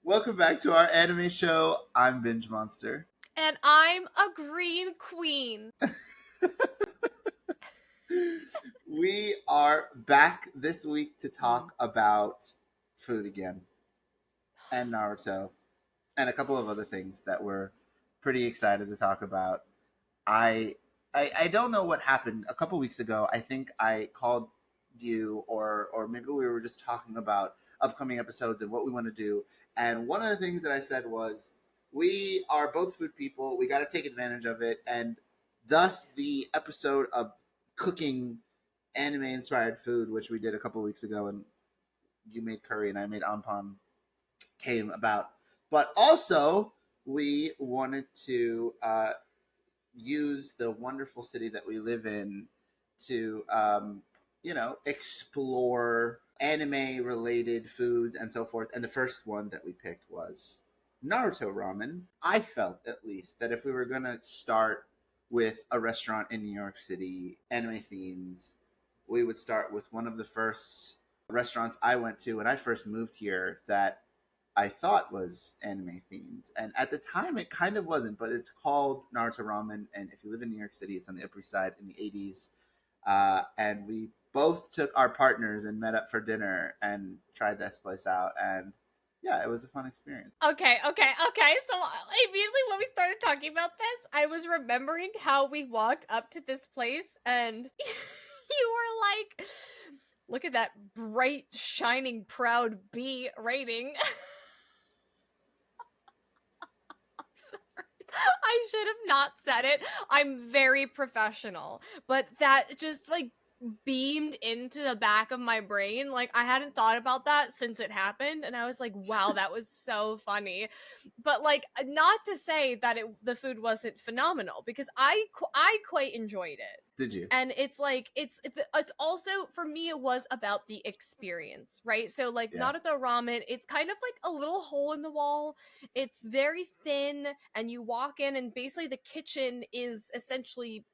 Welcome back to our anime show. I'm Binge Monster. And I'm a green queen. We are back this week to talk about food again and Naruto and a couple of other Yes. things that we're pretty excited to talk about. I I don't know what happened a couple weeks ago. I think I called you or maybe we were just talking about upcoming episodes and what we want to do. And one of the things that I said was we are both food people. We got to take advantage of it, and thus the episode of cooking anime inspired food, which we did a couple weeks ago, and you made curry and I made ampon, came about. But also, we wanted to use the wonderful city that we live in to, explore anime related foods and so forth. And the first one that we picked was Naruto ramen. I felt, at least, that if we were going to start with a restaurant in New York City, anime themed, we would start with one of the first restaurants I went to when I first moved here that I thought was anime themed. And at the time, it kind of wasn't, but it's called Naruto Ramen. And if you live in New York City, it's on the Upper East Side in the 80s. And we both took our partners and met up for dinner and tried this place out. And yeah, it was a fun experience. Okay. So immediately when we started talking about this, I was remembering how we walked up to this place and you were like, look at that bright, shining, proud B rating. I should have not said it. I'm very professional. But that just beamed into the back of my brain. Like I hadn't thought about that since it happened, and I was like, wow, that was so funny. But like, not to say that the food wasn't phenomenal, because I quite enjoyed it. Did you? And it's like it's also, for me, it was about the experience, right? So like Yeah. Naruto ramen, it's kind of like a little hole in the wall. It's very thin, and you walk in and basically the kitchen is essentially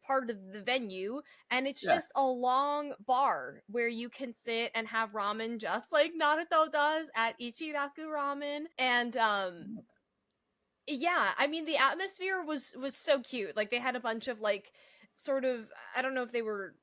part of the venue, and it's Yeah. just a long bar where you can sit and have ramen just like Naruto does at Ichiraku ramen. And yeah, I mean the atmosphere was so cute. Like they had a bunch of like sort of, I don't know if they weren't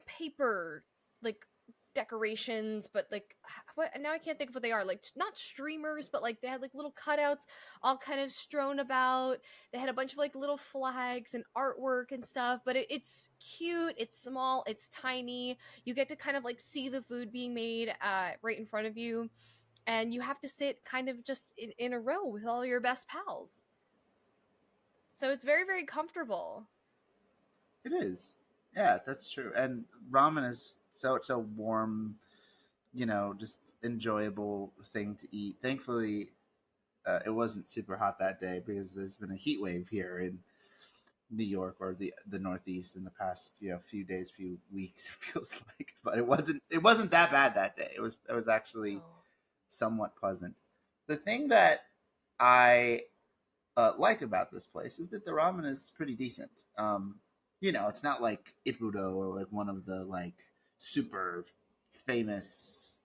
paper like decorations, but like what, now I can't think of what they are. Like not streamers, but like they had like little cutouts all kind of strewn about. They had a bunch of like little flags and artwork and stuff, but it's cute, it's small, it's tiny. You get to kind of like see the food being made right in front of you, and you have to sit kind of just in a row with all your best pals. So it's very, very comfortable. It is. Yeah, that's true. And ramen is such a warm, just enjoyable thing to eat. Thankfully, it wasn't super hot that day because there's been a heat wave here in New York or the Northeast in the past few days, few weeks. It feels like, but it wasn't that bad that day. It was actually Oh. somewhat pleasant. The thing that I like about this place is that the ramen is pretty decent. It's not like Ippudo or like one of the like super famous,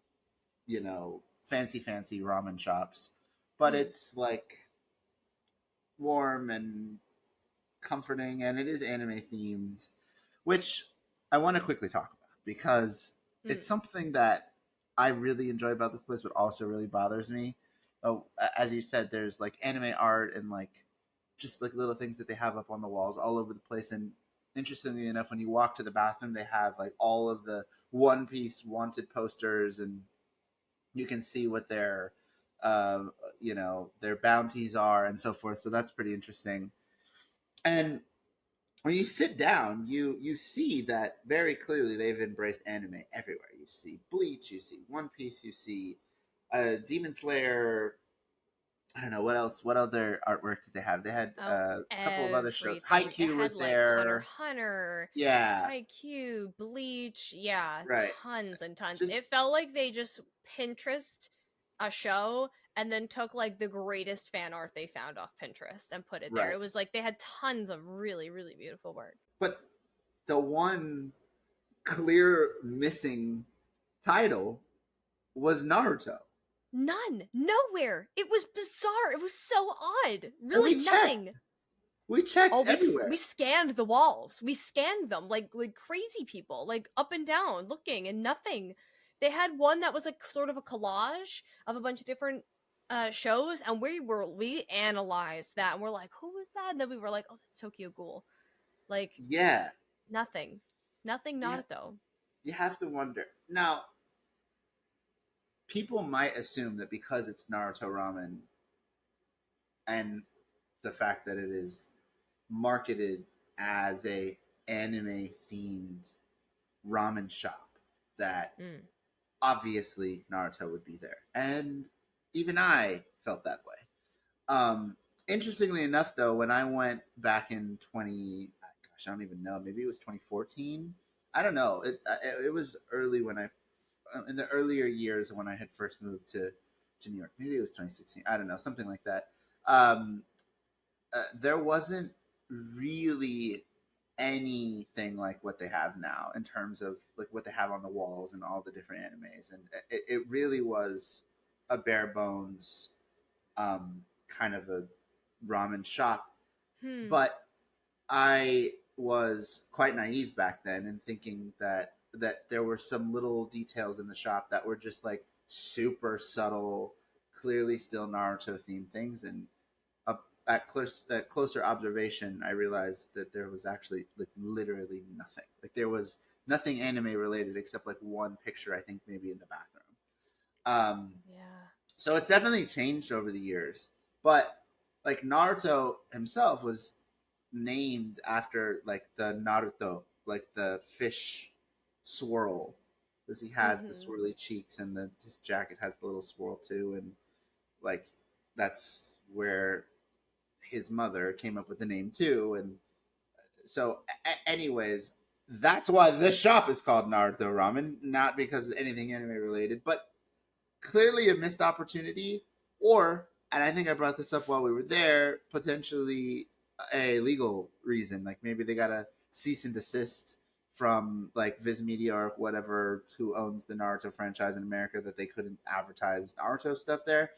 fancy ramen shops, but Hmm. it's like warm and comforting, and it is anime themed, which I want to quickly talk about because it's Mm. something that I really enjoy about this place, but also really bothers me. Oh, as you said, there's like anime art and like just like little things that they have up on the walls all over the place. And interestingly enough, when you walk to the bathroom, they have like all of the One Piece wanted posters, and you can see what uh, their bounties are and so forth. So that's pretty interesting. And when you sit down, you see that very clearly they've embraced anime everywhere. You see Bleach, you see One Piece, you see Demon Slayer. I don't know what else. What other artwork did they have? They had Oh, a couple of other shows. everything. It Haikyuu had was like Hunter there. x Hunter, Yeah, Haikyuu, Bleach, yeah, right. tons and tons. Just It felt like they just Pinterest a show and then took like the greatest fan art they found off Pinterest and put it there. It right. was like they had tons of really, really beautiful work. But the one clear missing title was Naruto. None. Nowhere. It was bizarre. It was so odd. And Really nothing. we checked Oh, we everywhere. scanned the walls. We scanned them like crazy people, like up and down, looking and nothing. They had one that was like sort of a collage of a bunch of different shows, and we analyzed that, and we're like, who was that? And then we were like, oh, that's Tokyo Ghoul. Like Yeah, nothing, nothing, you not it though. you have to wonder now. People might assume that because it's Naruto ramen and the fact that it is marketed as a anime themed ramen shop that Mm. obviously Naruto would be there. And even I felt that way. Um, Interestingly enough, though, when I went back in 20, gosh, I don't even know, maybe it was 2014. I don't know. It was early when I, in the earlier years when I had first moved to New York. Maybe it was 2016. I don't know, something like that. Um, there wasn't really anything like what they have now in terms of like what they have on the walls and all the different animes, and it really was a bare bones kind of a ramen shop. Hmm. But I was quite naive back then in thinking that there were some little details in the shop that were just like super subtle, clearly still Naruto themed things, and at closer observation, I realized that there was actually like literally nothing. Like there was nothing anime related except like one picture, I think maybe in the bathroom. Um, Yeah. so it's definitely changed over the years. But like Naruto himself was named after like the Naruto, like the fish swirl, because he has the Mm-hmm. swirly cheeks and his jacket has the little swirl too, and like that's where his mother came up with the name too. And so, anyways, that's why this shop is called Naruto Ramen, not because of anything anime related, but clearly a missed opportunity, or, and I think I brought this up while we were there, potentially a legal reason. Like maybe they got a cease and desist from like Viz Media or whatever who owns the Naruto franchise in America that they couldn't advertise Naruto stuff there.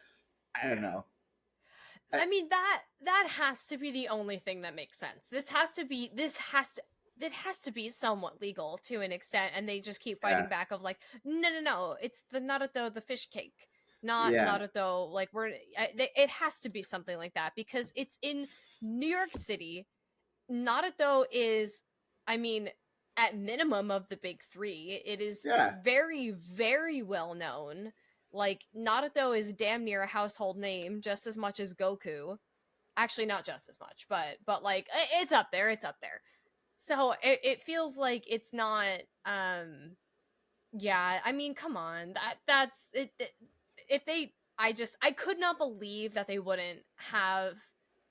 I don't know. I mean that has to be the only thing that makes sense. It has to be somewhat legal to an extent, and they just keep fighting Yeah, back of like, no, no, no, it's the Naruto the fish cake, not yeah, Naruto. Like it has to be something like that because it's in New York City. Naruto is, I mean, at minimum of the big three, it is yeah, very, very well known. Like Naruto is damn near a household name, just as much as Goku. Actually, not just as much, but like it's up there. It's up there. So it feels like it's not. Yeah, I mean, come on. That's it. If they, I could not believe that they wouldn't have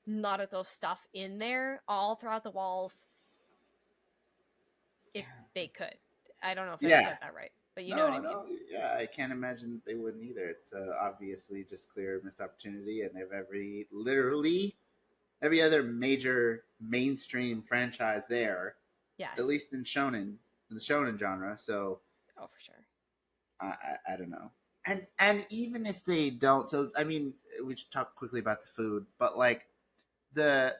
Naruto stuff in there all throughout the walls if they could. I don't know if I yeah. said that right, but you know what No, I mean. no, yeah, I can't imagine they wouldn't either. It's obviously just clear missed opportunity, and they have literally every other major mainstream franchise there, at Yes. least in the shonen genre. So Oh, for sure. I don't know. And even if they don't, so I mean, we should talk quickly about the food, but like the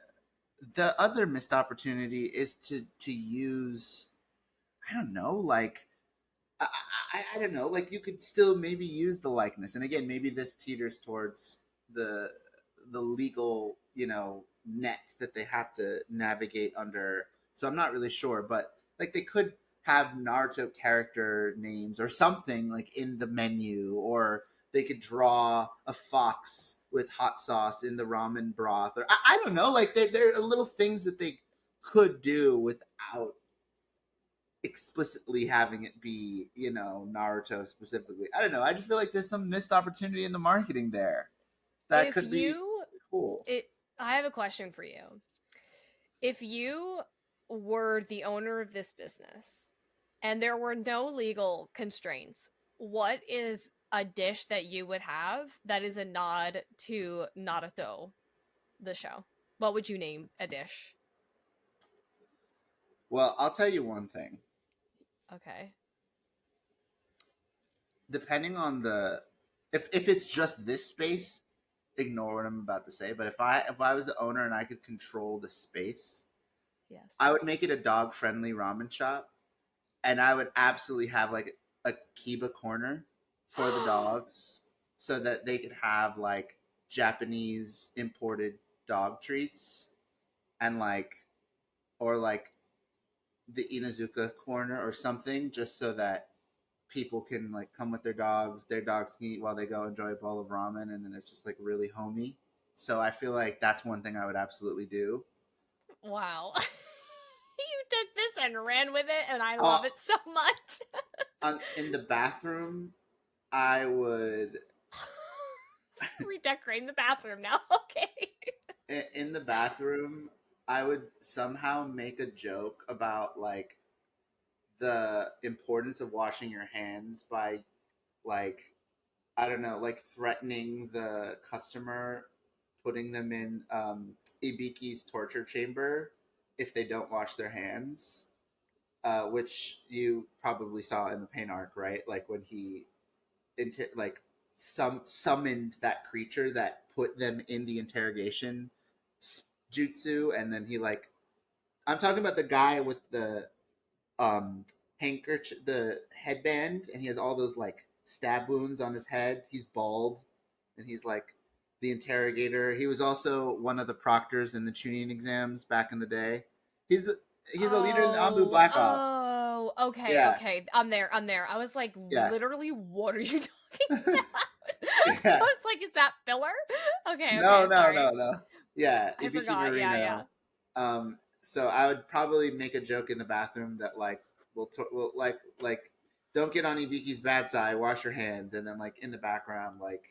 the other missed opportunity is to use, I don't know, like I don't know. Like you could still maybe use the likeness, and again, maybe this teeters towards the the legal, net that they have to navigate under. So I'm not really sure, but like they could have Naruto character names or something like in the menu, or they could draw a fox with hot sauce in the ramen broth, or I don't know. Like there are little things that they could do without explicitly having it be, Naruto specifically. I don't know. I just feel like there's some missed opportunity in the marketing there that If could be you cool. it I have a question for you. If you were the owner of this business and there were no legal constraints, what is a dish that you would have that is a nod to Naruto, the show? What would you name a dish? Well, I'll tell you one thing. Okay. Depending on the if it's just this space, ignore what I'm about to say. But if I was the owner and I could control the space, Yes. I would make it a dog friendly ramen shop, and I would absolutely have like a Kiba corner for the dogs, so that they could have like Japanese imported dog treats, and like, or like the Inazuka corner or something, just so that people can like come with their dogs can eat while they go enjoy a bowl of ramen, and then it's just like really homey. So I feel like that's one thing I would absolutely do. Wow. You took this and ran with it, and I Uh, love it so much. in the bathroom, I would Redecorating the bathroom now. Okay. in the bathroom, I would somehow make a joke about like the importance of washing your hands by like, I don't know, like threatening the customer, putting them in Ibiki's torture chamber if they don't wash their hands, which you probably saw in the pain arc, right? Like when he like summoned that creature that put them in the interrogation jutsu, and then he like, I'm talking about the guy with the um handkerchief, the headband, and he has all those like stab wounds on his head. He's bald, and he's like the interrogator. He was also one of the proctors in the tuning exams back in the day. He's he's a leader in the Ambu Oh, Black Ops. oh, okay, Yeah, okay. I'm there, I'm there. I was like, yeah, literally, what are you talking about? I yeah. was like, is that filler? Okay, No, okay, no, no, sorry. no. Yeah, I Ibiki forgot. Yeah, yeah. Marino. So I would probably make a joke in the bathroom that like, we'll like don't get on Ibiki's bad side. Wash your hands, and then like in the background, like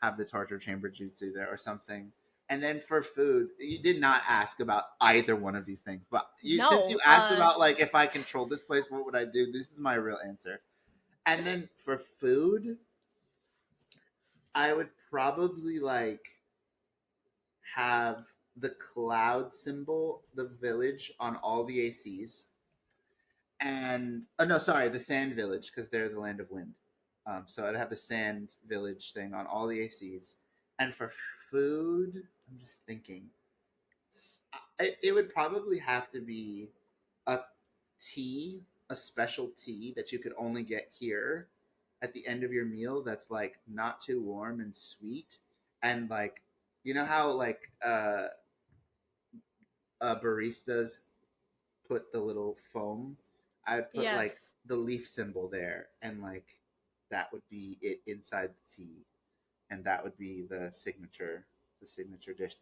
have the torture chamber jutsu there or something. And then for food, you did not ask about either one of these things, but you, since you No, asked about like if I controlled this place, what would I do? This is my real answer. And then for food, I would probably like have the cloud symbol, the village on all the ACs, and oh no, sorry, the sand village, because they're the land of wind. So I'd have the sand village thing on all the ACs, and for food, I'm just thinking, it would probably have to be a tea, a special tea that you could only get here at the end of your meal. That's like not too warm and sweet, and like, you know how like baristas put the little foam, I'd put like yes. the leaf symbol there, and like that would be it inside the tea, and that would be the signature dish.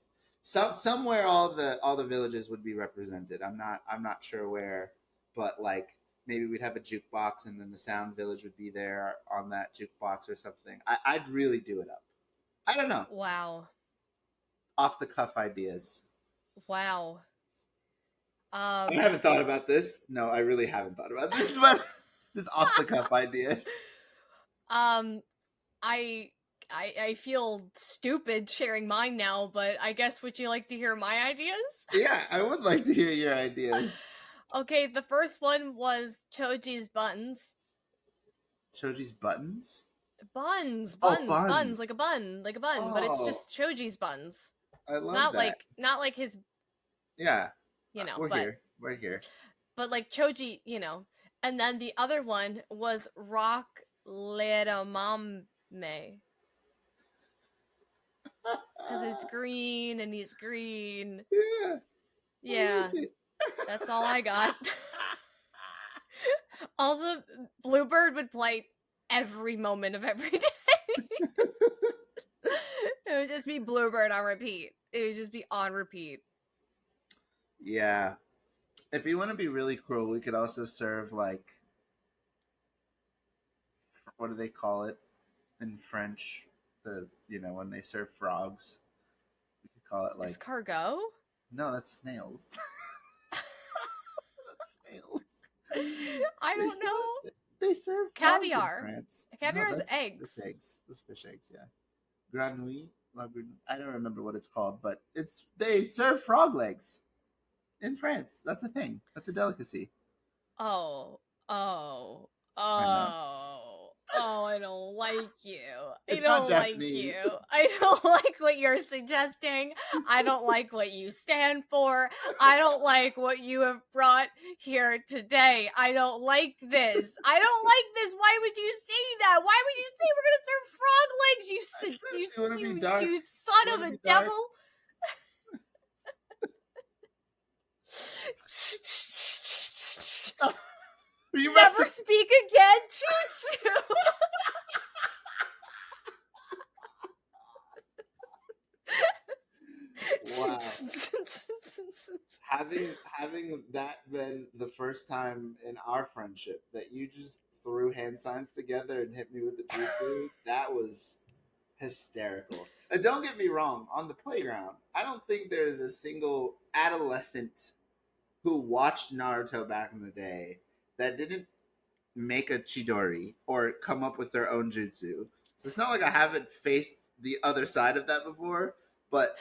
Somewhere all the villages would be represented. I'm not sure where, but like maybe we'd have a jukebox, and then the sound village would be there on that jukebox or something. I'd really do it up. I don't know, Wow, off the cuff ideas. wow. I Um, haven't thought about this. No, I really haven't thought about this, but just off the cuff ideas. um, I, I feel stupid sharing mine now, but I guess would you like to hear my ideas? Yeah, I would like to hear your ideas. Okay, the first one was Choji's buns. Shoji's buttons? Oh, Buns, buns. like a bun, but it's Oh, just Choji's buns. I love that. Not like his, Yeah, you know, we're here. We're here. but like Choji, you know. And then the other one was Rock Leramame, cuz it's green and he's green. Yeah, I like Yeah, it. that's all I got. Also, Bluebird would play every moment of every day. It would just be Bluebird on repeat. It would just be on repeat. Yeah. If you want to be really cruel, we could also serve like, what do they call it in French? The, when they serve frogs, we could call it like, Escargot? no, that's snails. That's snails. I They don't know. serve, they serve frogs in Caviar. France. No, Caviar's that's fish eggs. eggs. That's fish eggs. Yeah, grenouille. I don't remember what it's called, but they serve frog legs in France. That's a thing. That's a delicacy. Oh, oh, I know. oh, oh, I don't like you. I It's not don't like you. Japanese. I don't like what you're suggesting. I don't like what you stand for. I don't like what you have brought here today. I don't like this. I don't like this. Why would you say that? Why would you say we're gonna serve frog legs? I said, if you want to be dark, You son you of want to a be dark. devil! Are you about Never to? speak again, Jutsu. Wow. Having that been the first time in our friendship that you just threw hand signs together and hit me with the jutsu, that was hysterical. And don't get me wrong, on the playground, I don't think there's a single adolescent who watched Naruto back in the day that didn't make a Chidori or come up with their own jutsu. So it's not like I haven't faced the other side of that before, but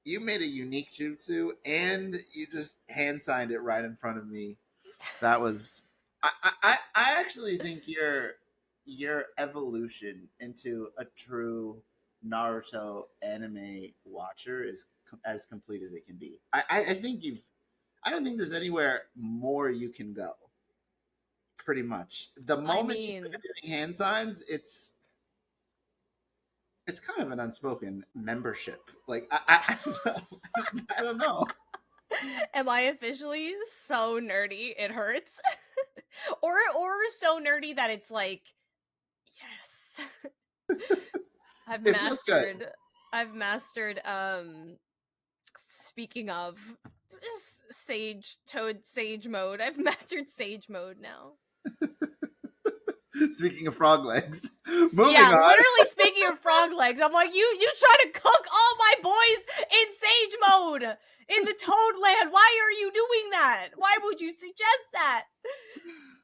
you made a unique jutsu and you just hand signed it right in front of me. That was I actually think your evolution into a true Naruto anime watcher is as complete as it can be. I think you've I don't think there's anywhere more you can go. Pretty much. The I moment you start mean, doing hand signs, it's kind of an unspoken membership. Like I don't know. I don't know. am I officially so nerdy it hurts? Or so nerdy that it's like, yes. I've It feels good. mastered I've mastered speaking of sage mode. I've mastered sage mode now. Speaking of frog legs, moving Yeah, on. literally speaking of frog legs, I'm like, you try to cook all my boys in sage mode in the Toad Land. Why are you doing that? Why would you suggest that?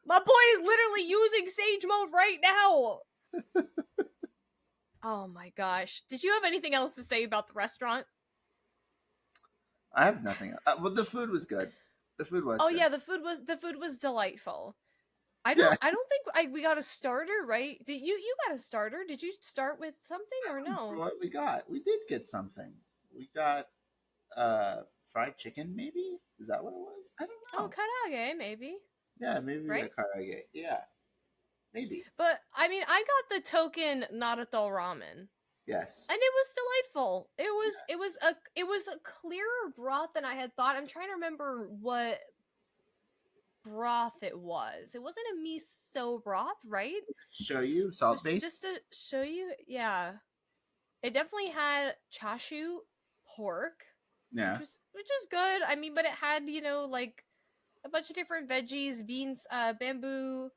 My boy is literally using sage mode right now. Oh my gosh. Did you have anything else to say about the restaurant? I have nothing. Well, the food was good. The food was Oh good. yeah, the food was delightful. Yeah, I don't think we got a starter, right? Did you got a starter? Did you start with something or I don't remember no? what we got. We did get something. We got fried chicken. Maybe is that what it was? I don't Oh, know. karaage maybe, Yeah, maybe we right? got karaage. Yeah, maybe. But I mean, I got the token Naruto ramen, Yes. and it was delightful. It was a clearer broth than I had thought. I'm trying to remember what broth it was. It wasn't a miso broth, right? Show you salt Just based. to show you, yeah. It definitely had chashu pork, Yeah. which was good. I mean, but it had, like a bunch of different veggies, beans, bamboo.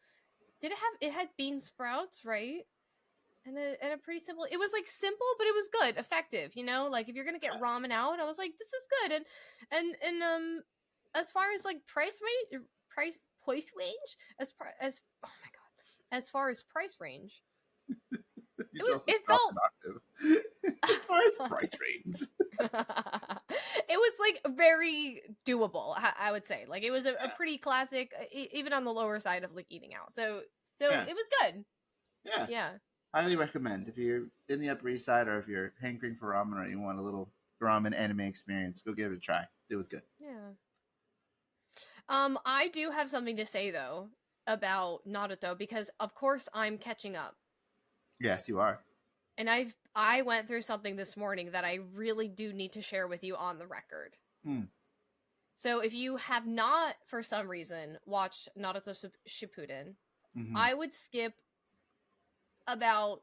Did it had bean sprouts, right? And a pretty simple. It was like simple, but it was good, effective. Like if you're gonna get ramen out, I was like, this is good. And as far as like price range, oh my god, as far as price range, You just it dropped felt an octave. As far as price range. it was like very doable. I would say like it was a Yeah. pretty classic, even on the lower side of like eating out. So Yeah. it was good. Yeah. Yeah, Highly recommend if you're in the Upper East Side or if you're hankering for ramen or you want a little ramen anime experience, go give it a try. It was good. yeah. I do have something to say though about Naruto because of course I'm catching up, Yes, you are. and I went through something this morning that I really do need to share with you on the record. Hmm. So if you have not, for some reason, watched Naruto Shippuden, Mm-hmm. I would skip about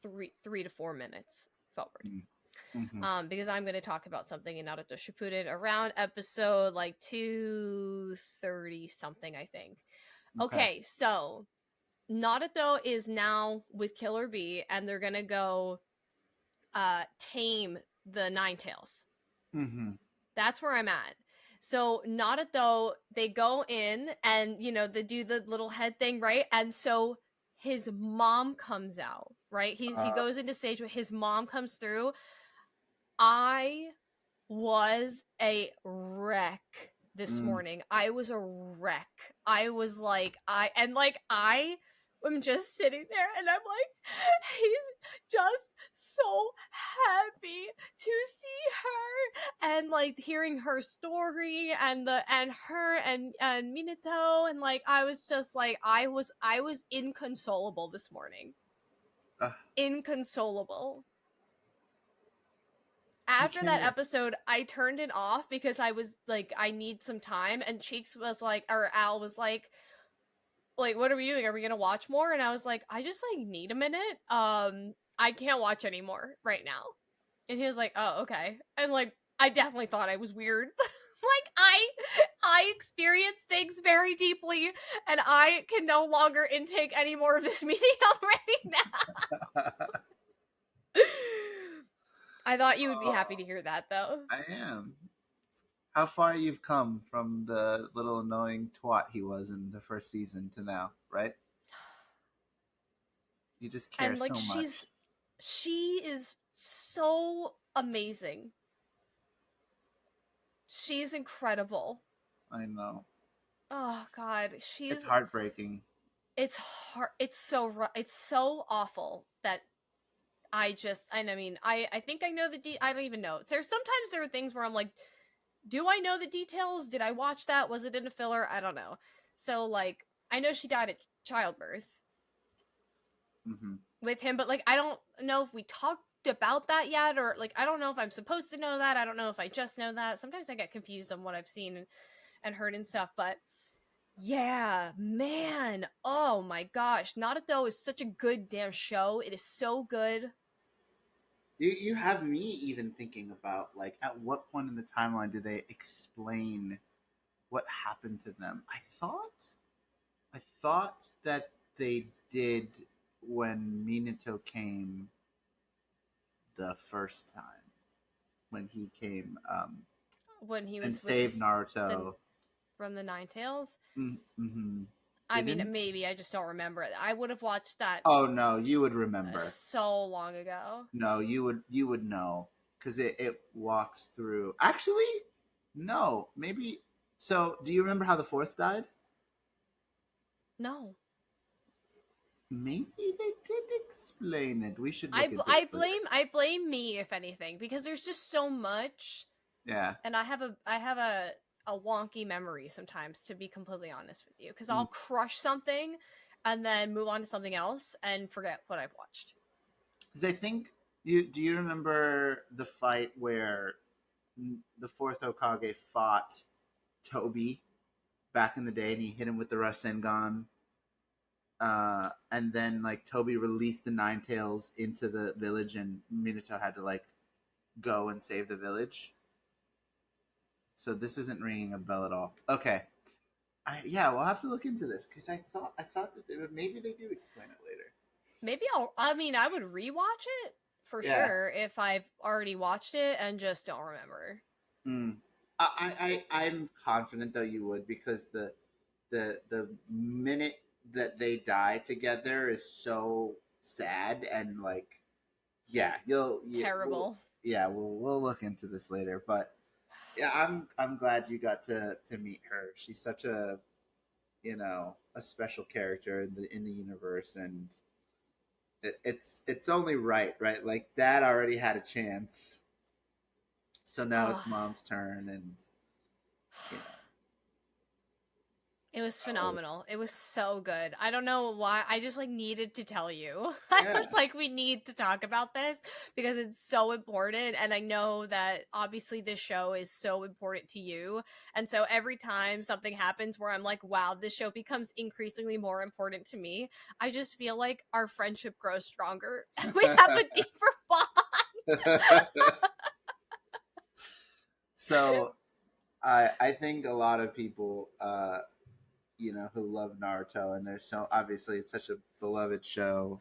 3 to 4 minutes forward. Mm-hmm. Because I'm going to talk about something in Naruto Shippuden around episode like 230 something, I think. Okay. Okay, so Naruto is now with Killer Bee, and they're gonna go tame the Nine Tails. Mm-hmm. That's where I'm at. So Naruto, they go in and they do the little head thing, right? And so his mom comes out, right? He Uh, goes into stage where his mom comes through. I was a wreck this mm, morning. I was a wreck. I was like I I'm just sitting there and I'm like, he's just so happy to see her and like hearing her story and the and her and Minato and like I was just like I was inconsolable this morning. Uh, Inconsolable. I After that can't. episode, I turned it off because I was like, I need some time. And Cheeks was like, or Al was like, what are we doing? Are we gonna watch more? And I was like, I just like need a minute. I can't watch anymore right now. And he was like, oh, okay. And like, I definitely thought I was weird. Like I experience things very deeply and I can no longer intake any more of this medium right now. I thought you would be happy Oh, to hear that though. I am. How far you've come from the little annoying twat he was in the first season to now, right? You just care And like so much. she is so amazing. She's incredible. I know. Oh god, It's she's heartbreaking. it's hard. It's so awful that I just and I mean I think I know I don't even know. Sometimes there are things where I'm like, do I know the details? Did I watch that? Was it in a filler? I don't know. So like I know she died at childbirth Hmm. with him, but like I don't know if we talked about that yet, or like I don't know if I'm supposed to know that. I don't know if I just know that. Sometimes I get confused on what I've seen and heard and stuff, but yeah, man. Oh my gosh. Naruto is such a good damn show. It is so good. You have me even thinking about like at what point in the timeline do they explain what happened to them? I thought that they did when Minato came the first time when he came When he and was with saved the Naruto. from the Nine Tails. Mm-hmm. I They mean, didn't. maybe I just don't remember it. I would have watched that Oh no, you would remember. so long ago. No, you would know because it walks through. Actually, no, maybe. So, do you remember how the fourth died? No. Maybe they did explain it. We should I look into this later. I blame me if anything because there's just so much Yeah. and I have a wonky memory sometimes to be completely honest with you because I'll Because crush something and then move on to something else and forget what I've watched. I think you do. You remember the fight where the fourth Hokage fought Toby back in the day, and he hit him with the Rasengan. And then like Toby released the Nine Tails into the village, and Minato had to like go and save the village. So this isn't ringing a bell at all. Okay, yeah, we'll have to look into this because I thought that maybe they do explain it later. Maybe I mean I would rewatch it for Yeah. sure if I've already watched it and just don't remember. Mm. I'm confident though you would because the minute that they die together is so sad and like yeah Terrible. we'll look into this later, but yeah, I'm glad you got to meet her. She's such a a special character in the universe, and it's only right, like dad already had a chance, so now Oh, it's mom's turn, and you know it was oh phenomenal. It was so good. I don't know why. I just like needed to tell you. I yeah. was like, we need to talk about this because it's so important. And I know that obviously this show is so important to you. And so every time something happens where I'm like, wow, this show becomes increasingly more important to me, I just feel like our friendship grows stronger. We have a deeper bond. So I think a lot of people who love Naruto, and there's so obviously it's such a beloved show,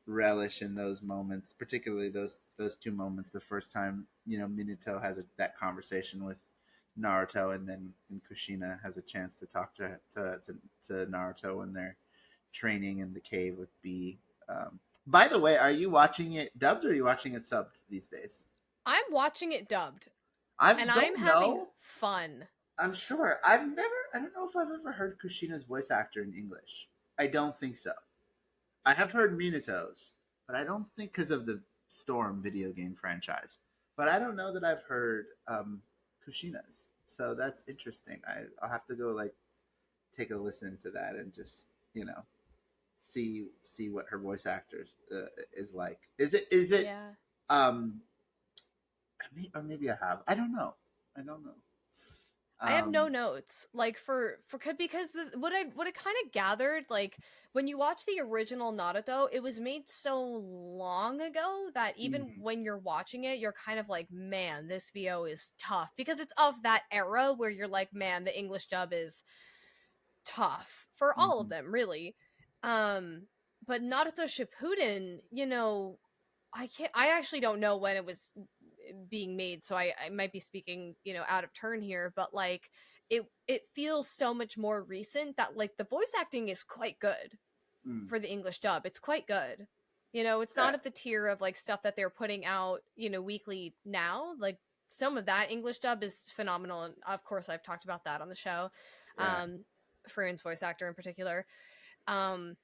relish in those moments, particularly those two moments. The first time Minato has that conversation with Naruto, and then Kushina has a chance to talk to Naruto when they're training in the cave with B. By the way, are you watching it dubbed or are you watching it subbed these days? I'm watching it dubbed I and I'm don't having know. fun. I'm sure. I don't know if I've ever heard Kushina's voice actor in English. I don't think so. I have heard Minato's, but I don't think because of the Storm video game franchise. But I don't know that I've heard Kushina's. So that's interesting. I'll have to go like take a listen to that and just see what her voice actors is like. Is it Yeah. um or maybe I have. I don't know. I don't know. I have no Um notes like because what I kind of gathered like when you watch the original Naruto, it was made so long ago that even mhm, when you're watching it, you're kind of like, man, this VO is tough because it's of that era where you're like, man, the English dub is tough for all of mhm, them, really. Um, but Naruto Shippuden, I can't. I actually don't know when it was being made, so I might be speaking, out of turn here. But like, it feels so much more recent that like the voice acting is quite good mm, for the English dub. It's quite good. It's yeah, not at the tier of like stuff that they're putting out, weekly now. Like some of that English dub is phenomenal, and of course I've talked about that on the show. yeah. Farron's voice actor in particular. Um,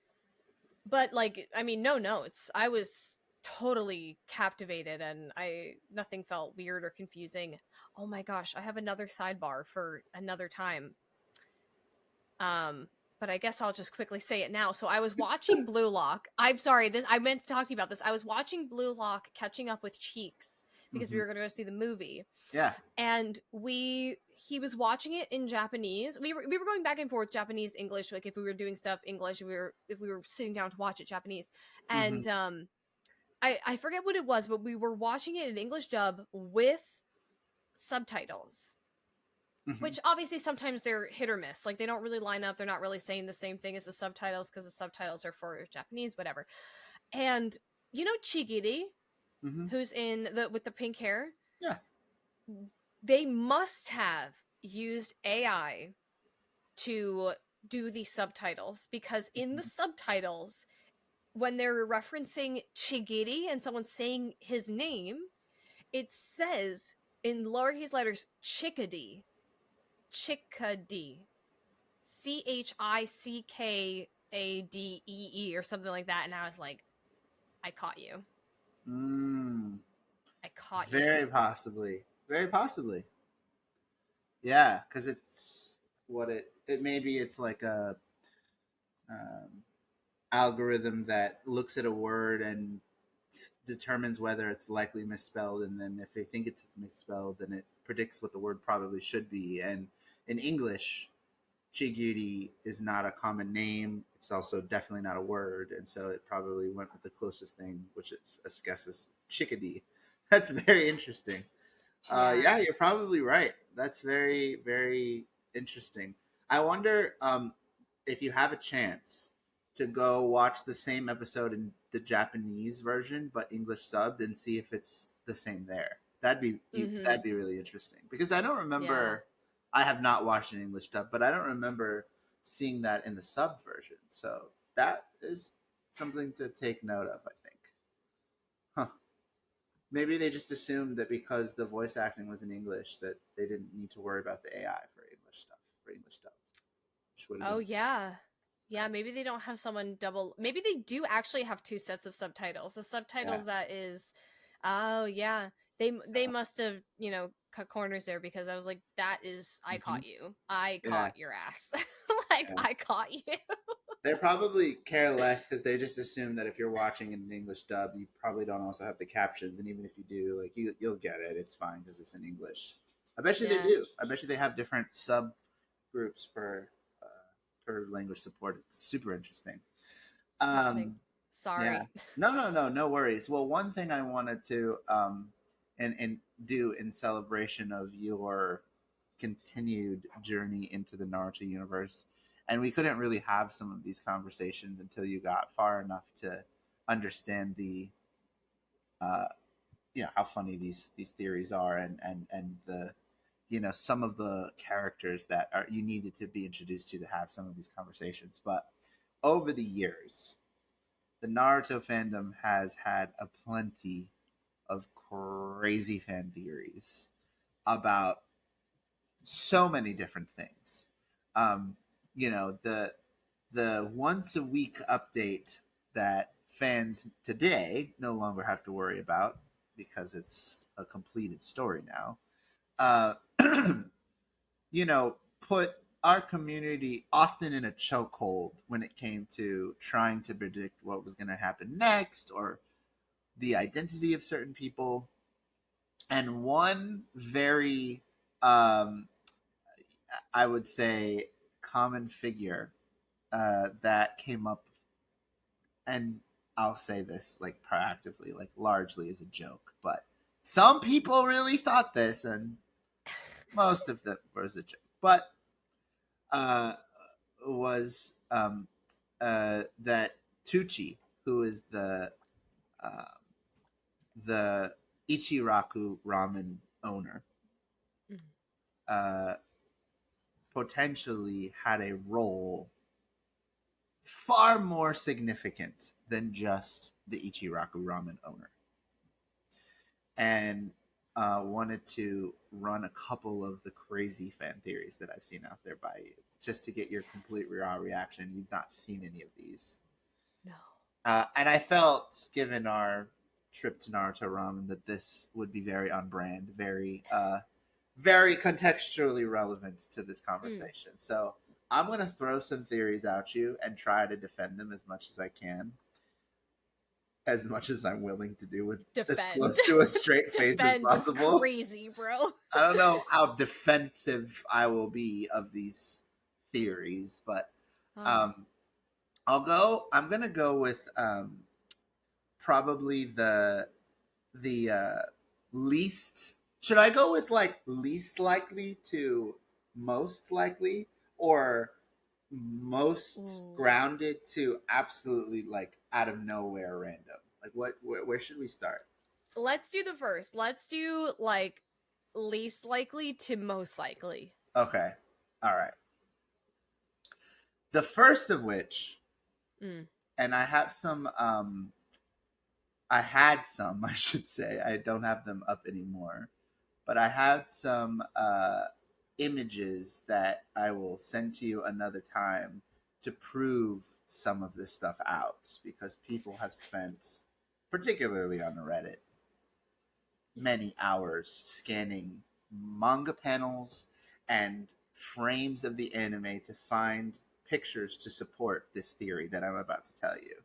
but like, I mean, no notes. I was totally captivated, and I nothing felt weird or confusing. Oh my gosh, I have another sidebar for another time. Um, but I guess I'll just quickly say it now. So I was watching Blue Lock. I'm sorry, this I meant to talk to you about this. I was watching Blue Lock catching up with Cheeks because we Hmm. were going to go see the movie, Yeah. and he was watching it in Japanese. We were going back and forth Japanese English, like if we were doing stuff English, if we were sitting down to watch it Japanese. Hmm. And I forget what it was, but we were watching it in English dub with subtitles, Hmm. which obviously sometimes they're hit or miss. Like they don't really line up. They're not really saying the same thing as the subtitles because the subtitles are for Japanese, whatever. And Chigiri, Hmm. who's in the with the pink hair, Yeah. they must have used AI to do the subtitles because in the Hmm. subtitles, when they're referencing Chigiri and someone's saying his name, it says in lowercase letters chickadee, chickadee, Chickadee or something like that. And I was like, I caught you. Mm. I caught you. Very possibly. Very possibly. Yeah, because it's what it maybe it's like a um, algorithm that looks at a word and determines whether it's likely misspelled, and then if they think it's misspelled, then it predicts what the word probably should be. And in English, Chigiri is not a common name. It's also definitely not a word, and so it probably went with the closest thing, which is I guess is chickadee. That's very interesting. Yeah. Yeah, you're probably right. That's very, very interesting. I wonder if you have a chance to go watch the same episode in the Japanese version but English subbed and see if it's the same there. Mm-hmm. That'd be really interesting because I don't Yeah. remember. I have not watched an English dub, but I don't remember seeing that in the sub version. So that is something to take note of. I think. Huh. Maybe they just assumed that because the voice acting was in English that they didn't need to worry about the AI for English stuff, for English dubs, which would have Oh been yeah. Yeah, right. maybe they don't have someone double maybe they do actually have two sets of subtitles. The Yeah. subtitles that is oh yeah. They So. must have, cut corners there because I was like, that is I Hmm. caught you. I Yeah. caught your ass. Like Yeah. I caught you. They probably care less because they just assume that if you're watching in an English dub, you probably don't also have the captions, and even if you do, like you'll get it. It's fine because it's in English. I bet you they Yeah. do. I bet you they have different sub groups per language support. It's super interesting. Interesting. Um, yeah. Sorry. No worries. Well, one thing I wanted to and do in celebration of your continued journey into the Naruto universe, and we couldn't really have some of these conversations until you got far enough to understand the uh, how funny these theories are, and the some of the characters that are you needed to be introduced to have some of these conversations. But over the years, the Naruto fandom has had a plenty of crazy fan theories about so many different things. Um, you know, the once a week update that fans today no longer have to worry about because it's a completed story now. Uh, put our community often in a chokehold when it came to trying to predict what was going to happen next or the identity of certain people. And one very, um, I would say, common figure that came up, and I'll say this like proactively, like largely as a joke, but some people really thought this, and most of them was a joke. But uh, was that Teuchi, who is uh, the Ichiraku ramen owner, Mhm. uh, potentially had a role far more significant than just the Ichiraku ramen owner, and wanted to run a couple of the crazy fan theories that I've seen out there by you, just to get your complete Yes. raw reaction. You've not seen any of these. No. And I felt, given our trip to Naruto Ramen, that this would be very on brand, very contextually relevant to this Mm. conversation. So I'm gonna throw some theories at you and try to defend them as much as I can, as much as I'm willing to do with as Defend. close to a straight face as Defend is possible. crazy, bro. I don't know how defensive I will be of these theories, but Oh. um, I'm gonna go with probably the least. Should I go with like least likely to most likely, or most Ooh. grounded to absolutely like out of nowhere random? Like where should we start? Let's do the first. Let's do like least likely to most likely. Okay, all right. The first of which, Mm. and I had some, I should say. I don't have them up anymore, but I had some images that I will send to you another time to prove some of this stuff out, because people have spent, particularly on Reddit, Yeah. many hours scanning manga panels and frames of the anime to find pictures to support this theory that I'm about to tell you,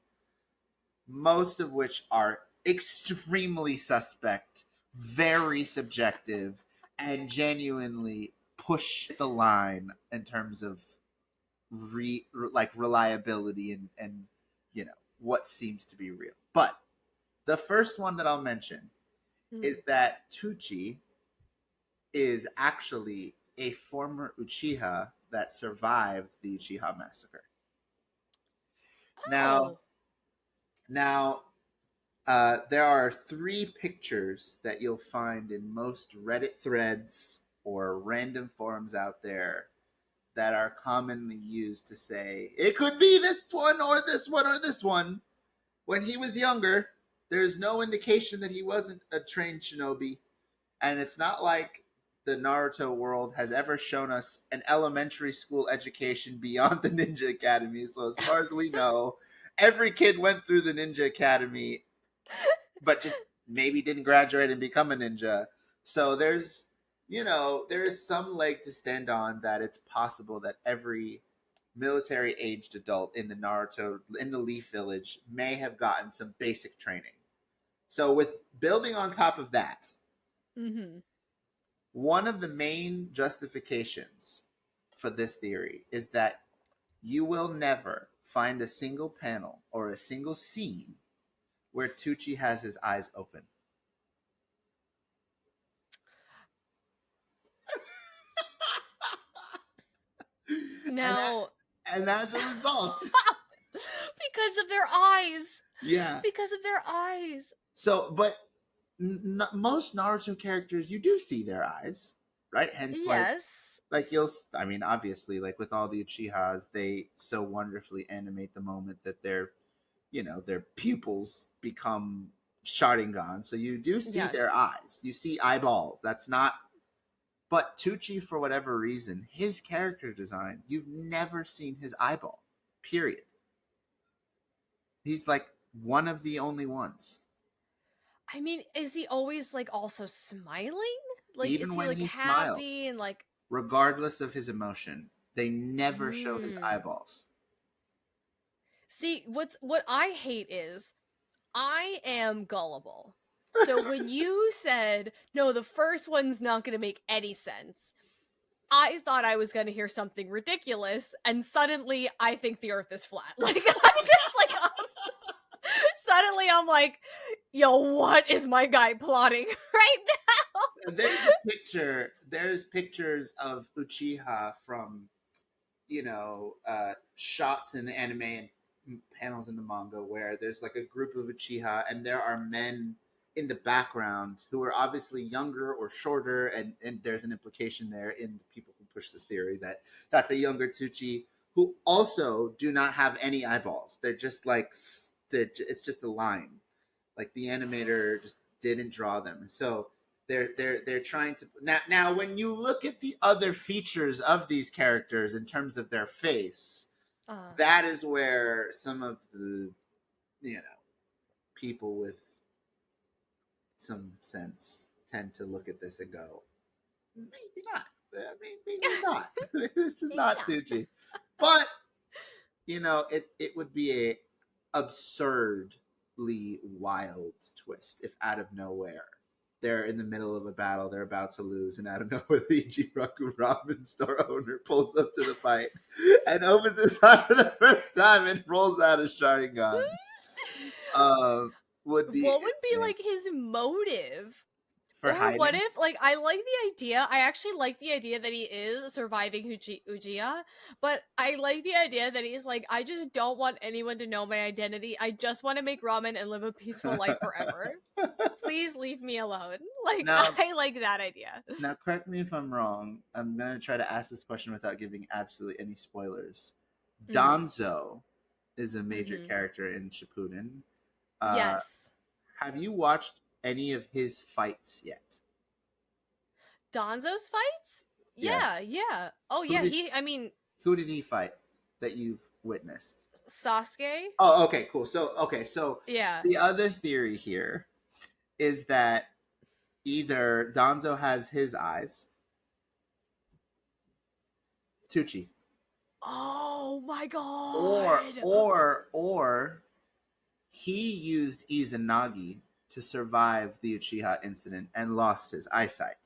most of which are extremely suspect, very subjective, and genuinely push the line in terms of like reliability and you know what seems to be real. But the first one that I'll mention Mm. is that Tucci is actually a former Uchiha that survived the Uchiha massacre. Now, Oh. now there are three pictures that you'll find in most Reddit threads or random forums out there that are commonly used to say it could be this one or this one or this one. When he was younger, there's no indication that he wasn't a trained shinobi, and it's not like the Naruto world has ever shown us an elementary school education beyond the Ninja Academy. So as far as we know, every kid went through the Ninja Academy, but just maybe didn't graduate and become a ninja. So there is some leg to stand on that it's possible that every military aged adult in the Naruto in the Leaf Village may have gotten some basic training. So with building on top of that, Mhm. one of the main justifications for this theory is that you will never find a single panel or a single scene where Tucci has his eyes open. and that, Now and as a result, because of their eyes. yeah. Because of their eyes. So, but most Naruto characters, you do see their eyes, right? Hence, Yes. I mean, obviously, like with all the Uchihas, they so wonderfully animate the moment that their pupils become Sharingan. So you do see their Yes. eyes. You see eyeballs. That's not. But Tucci, for whatever reason, his character design, you've never seen his eyeball. Period. He's like one of the only ones. I mean, is he always like also smiling? Like, is Even he when like he smiles, happy and like, regardless of his emotion, they never show his hmm. eyeballs. See, what I hate is I am gullible. So when you said, no, the first one's not going to make any sense, I thought I was going to hear something ridiculous, and suddenly I think the earth is flat. Like, I'm just like, suddenly I'm like, yo, what is my guy plotting right now? There's a picture. There's pictures of Uchiha from shots in the anime and panels in the manga where there's like a group of Uchiha and there are men in the background who are obviously younger or shorter, and there's an implication there in the people who push this theory that that's a younger Teuchi who also do not have any eyeballs. They're just like it's just a line, like the animator just didn't draw them. So they're trying to now when you look at the other features of these characters in terms of their face, Uh, that is where some of the you know people with some sense tend to look at this and go, maybe not. I mean, maybe not. This is maybe not not. Tucci. But it would be a absurdly wild twist if out of nowhere they're in the middle of a battle, they're about to lose, and out of nowhere the Ichiraku ramen store owner pulls up to the fight and opens his eye for the first time and rolls out a Sharingan. Um, would be What would be insane like his motive? for Or what hiding. if, like, I like the idea. I actually like the idea that he is surviving Ujiha, but I like the idea that he's like, I just don't want anyone to know my identity. I just want to make ramen and live a peaceful life forever. Please leave me alone. Like, now, I like that idea. now, correct me if I'm wrong. I'm gonna try to ask this question without giving absolutely any spoilers. Mm. Danzo is a major Mm-hmm. character in Shippuden. Uh, Yes. have you watched any of his fights yet? Donzo's fights? Yeah, Yes. yeah. Oh, Who yeah, did I mean, who did he fight that you've witnessed? Sasuke? Oh, okay, cool. So Yeah. the other theory here is that either Danzo has his eyes, Tucci, Oh my or god. or or he used Izanagi to survive the Uchiha incident and lost his eyesight.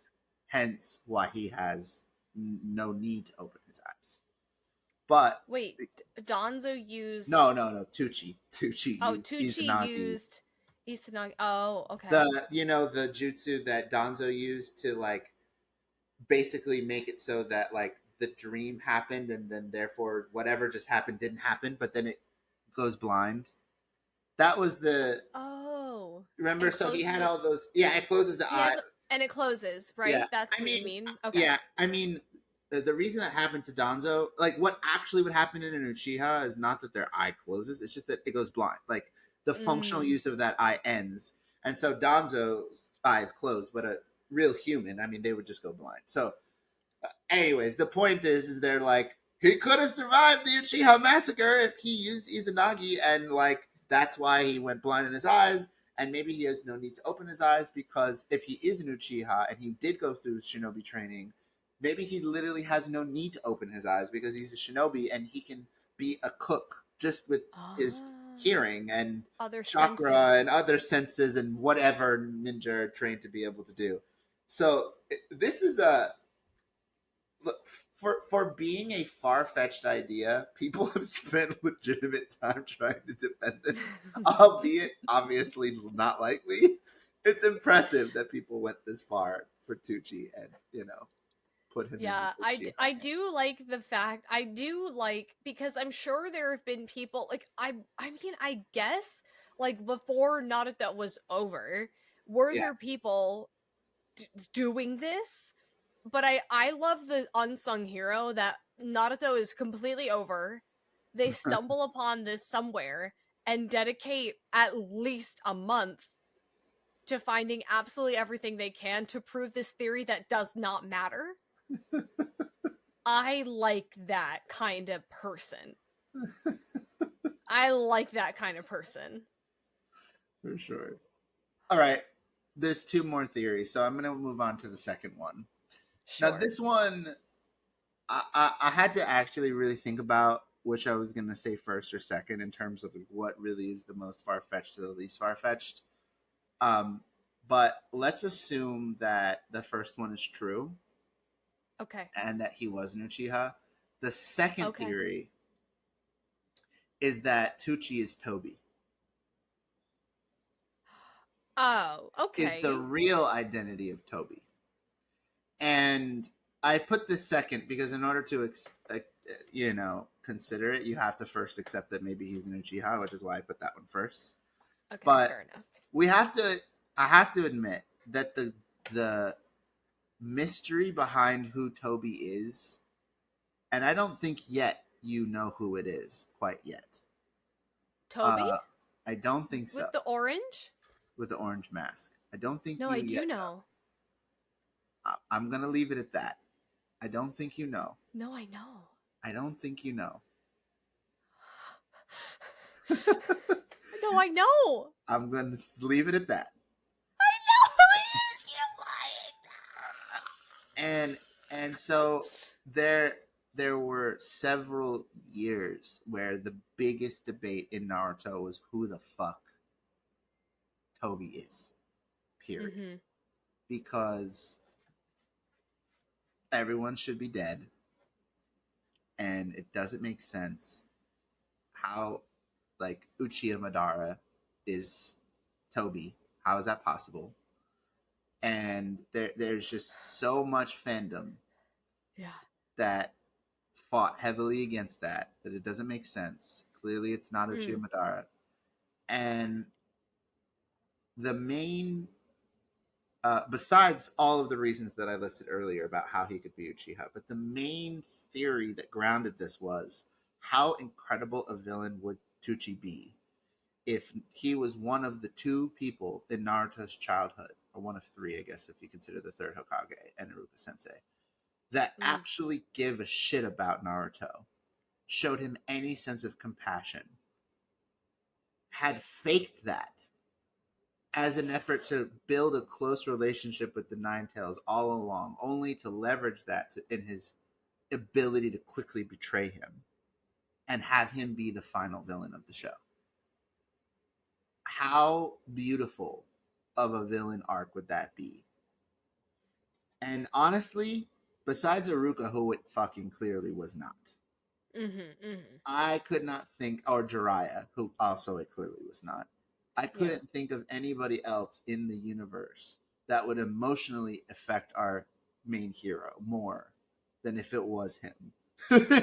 Hence why he has no need to open his eyes. But Wait, Donzo used. no, Tucci Oh, used Tucci Izanagi. used Isanagi. Oh, okay. The jutsu that Danzo used to like basically make it so that like the dream happened and then therefore whatever just happened didn't happen, but then it goes blind. That was the Oh, remember. and So he closes had it. all those. Yeah, it closes the eye. Yeah, and it closes, Yeah, right? That's what you mean. Okay. yeah, I mean, the reason that happened to Donzo, like what actually would happen in an Uchiha is not that their eye closes; it's just that it goes blind. Like the functional Mm. use of that eye ends, and so Donzo's eyes closed, but a real human, I mean, they would just go blind. So anyways, the point is they're like he could have survived the Uchiha massacre if he used Izanagi, and like that's why he went blind in his eyes. And maybe he has no need to open his eyes because if he is an Uchiha and he did go through shinobi training, maybe he literally has no need to open his eyes because he's a shinobi and he can be a cook just with his Ah, hearing and other chakra and senses. other senses and whatever ninja are trained to be able to do. So this is a look for being a far fetched idea. People have spent legitimate time trying to defend this, albeit obviously not likely. It's impressive that people went this far for Tucci and put him in Yeah, the Uchiha I camp. do like the fact I do like because I'm sure there have been people like I mean I guess like before Naruto was over, were Yeah. there people doing this? But I love the unsung hero that Naruto is completely over. They stumble upon this somewhere and dedicate at least a month to finding absolutely everything they can to prove this theory that does not matter. I like that kind of person. I like that kind of person. For sure. All right. There's two more theories, so I'm gonna move on to the second one. Now, Sure. this one, I had to actually really think about which I was gonna say first or second in terms of what really is the most far fetched to the least far fetched. Um, but let's assume that the first one is true Okay. and that he was an Uchiha. The second Okay. theory is that Teuchi is Toby, Oh, is the okay. real identity of Toby. And I put this second because in order to consider it, you have to first accept that maybe he's an Uchiha, which is why I put that one first. Okay, But fair enough. we have to I have to admit that the mystery behind who Toby is, and I don't think yet you know who it is quite yet. Toby? Uh I don't think so. With the orange? With the orange mask. I don't think No, you I do yet know. know. I'm gonna leave it at that. I don't think you know. No, I know. I don't think you know. No, I know. I'm going to leave it at that. I know who it is. And so there were several years where the biggest debate in Naruto was who the fuck Toby is. You're Period. lying. Because everyone should be dead and it doesn't make sense how like Uchiha Madara is Toby. How is that possible? And there's just so much fandom Yeah. that fought heavily against that it doesn't make sense. Clearly, it's not Uchiha Mm. Madara. And the main, besides all of the reasons that I listed earlier about how he could be Uchiha, but the main theory that grounded this was how incredible a villain would Teuchi be if he was one of the two people in Naruto's childhood, or one of three, I guess, if you consider the third Hokage and Iruka Sensei, that Mm. actually give a shit about Naruto, showed him any sense of compassion, had faked that as an effort to build a close relationship with the Nine Tails all along, only to leverage that in his ability to quickly betray him and have him be the final villain of the show. How beautiful of a villain arc would that be? And honestly, besides Aruka, who it fucking clearly was not, Mhm. Mhm. I could not think, or Jiraiya, who also it clearly was not. I Yeah. couldn't think of anybody else in the universe that would emotionally affect our main hero more than if it was him.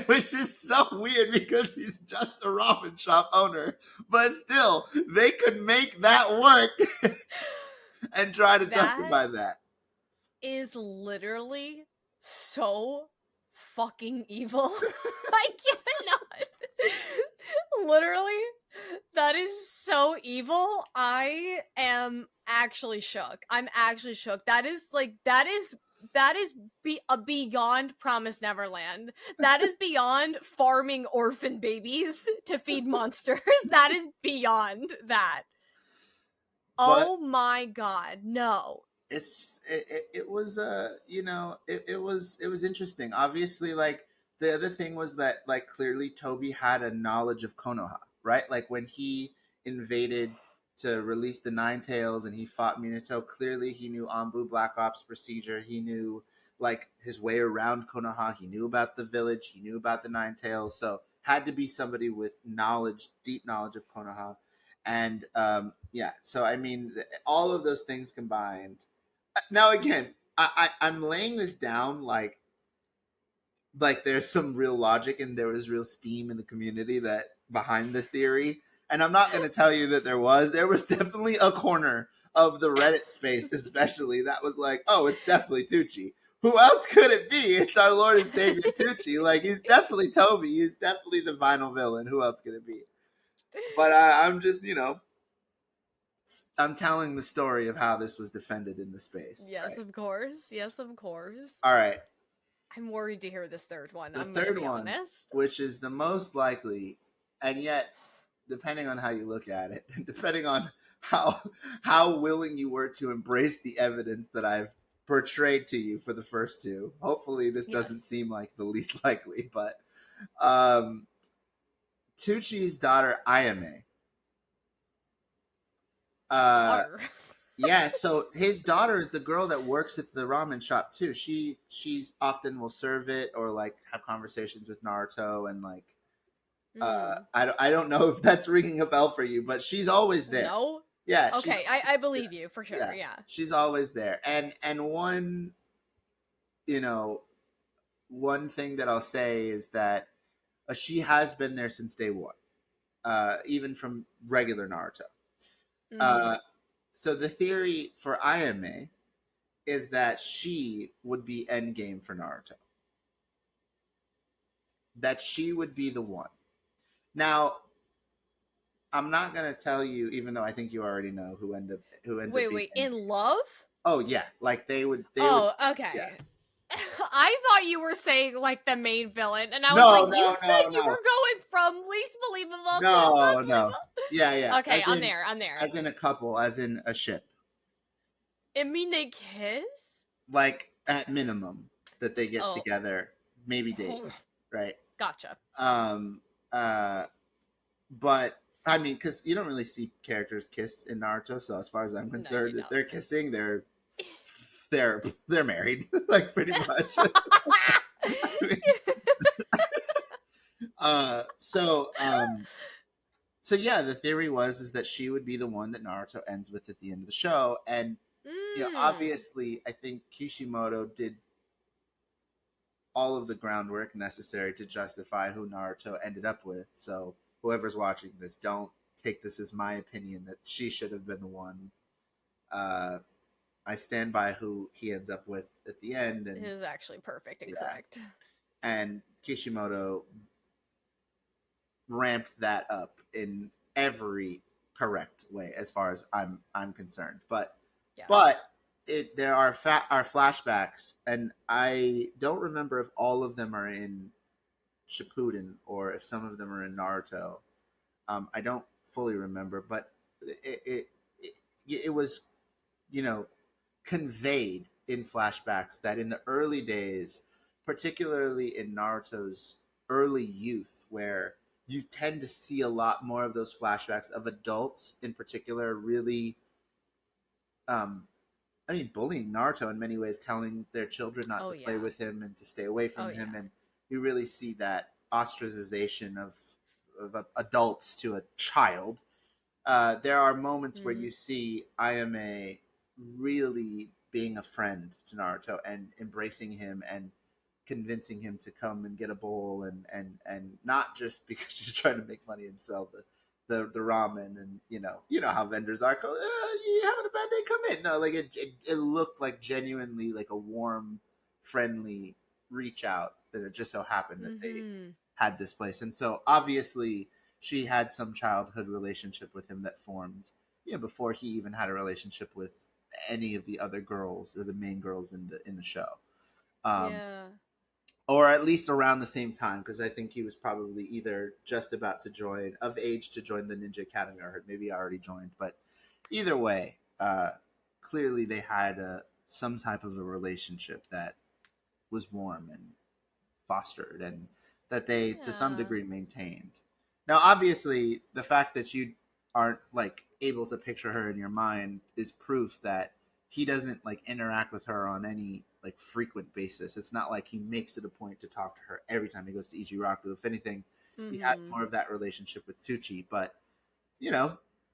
Which is so weird because he's just a ramen shop owner, but still, they could make that work and try to That justify that. is literally so fucking evil. I cannot. Literally, that is so evil. I am actually shook. I'm actually shook. That is beyond Promise Neverland. That is beyond farming orphan babies to feed monsters. That is beyond that. But Oh my god, no. it was it was interesting. Obviously, like the other thing was that like clearly Toby had a knowledge of Konoha, right? Like when he invaded to release the Nine Tails and he fought Minato, clearly he knew Anbu Black Ops procedure. He knew like his way around Konoha. He knew about the village. He knew about the Nine Tails. So had to be somebody with knowledge, deep knowledge of Konoha. And yeah, so I mean, all of those things combined. Now again, I'm laying this down like there's some real logic and there was real steam in the community that behind this theory. And I'm not going to tell you that there was definitely a corner of the Reddit space, especially that was like, oh, it's definitely Tucci. Who else could it be? It's our Lord and Savior Tucci. Like he's definitely Toby. He's definitely the final villain. Who else could it be? But I'm just, I'm telling the story of how this was defended in the space. Yes, Right. of course. Yes, of course. All right. I'm worried to hear this third one. The I'm gonna third be one, honest. which is the most likely, and yet, depending on how you look at it, and depending on how how willing you were to embrace the evidence that I've portrayed to you for the first two, hopefully this doesn't Yes. seem like the least likely, but um, Tucci's daughter Ayame. Uh, Daughter. yeah, so his daughter is the girl that works at the ramen shop too. She's often will serve it or like have conversations with Naruto and like Mm. I don't know if that's ringing a bell for you, but she's always there. No. Yeah, she's Okay, I believe you for sure. yeah, Yeah. she's always there. And one, you know, one thing that I'll say is that she has been there since day one, even from regular Naruto. Mm. Uh, so the theory for Ayame is that she would be endgame for Naruto. That she would be the one. Now, I'm not gonna tell you, even though I think you already know who ends up Wait, being wait. In endgame. love? Oh yeah, like they would Oh, yeah. okay. I thought you were saying like the main villain, and I was No, like, you no, said no, you no, were going from least believable to no, most no. Yeah, yeah. believable. Okay, I'm there. I'm there. As in a couple, as in a ship. It mean they kiss? Like at minimum that they get Oh, together, maybe date, right? gotcha. Um, uh, but I mean, because you don't really see characters kiss in Naruto, so as far as I'm No, you concerned, if they're don't. kissing, they're married, like pretty much. I mean, uh, so um, so yeah, the theory was is that she would be the one that Naruto ends with at the end of the show, and mm. obviously, I think Kishimoto did all of the groundwork necessary to justify who Naruto ended up with. So whoever's watching this, don't take this as my opinion that she should have been the one. Uh, I stand by who he ends up with at the end, It and is actually perfect and yeah, correct. and Kishimoto ramped that up in every correct way as far as I'm concerned. Yes. But there are are flashbacks, and I don't remember if all of them are in Shippuden or if some of them are in Naruto. I don't fully remember, but it it was you know conveyed in flashbacks that in the early days, particularly in Naruto's early youth, where you tend to see a lot more of those flashbacks of adults in particular really um, I mean, bullying Naruto in many ways, telling their children not Oh to play yeah. with him and to stay away Oh from him, yeah. and you really see that ostracization of adults to a child. There are moments where Mm. you see Ayame really being a friend to Naruto and embracing him and convincing him to come and get a bowl and not just because she's trying to make money and sell the ramen and you know how vendors are. You having a bad day? Come in. No, like it looked like genuinely like a warm, friendly reach out that it just so happened that they Mhm. had this place, and so obviously she had some childhood relationship with him that formed before he even had a relationship with any of the other girls or the main girls in the show. Um, Yeah. or at least around the same time, because I think he was probably either just about to join, of age to join the Ninja Academy, or maybe already joined. But either way, clearly they had some type of a relationship that was warm and fostered, and that they to some Yeah. degree maintained. Now, obviously, the fact that you aren't like able to picture her in your mind is proof that he doesn't like interact with her on any like frequent basis. It's not like he makes it a point to talk to her every time he goes to Ichiraku. If anything, he has Mhm. more of that relationship with Teuchi. But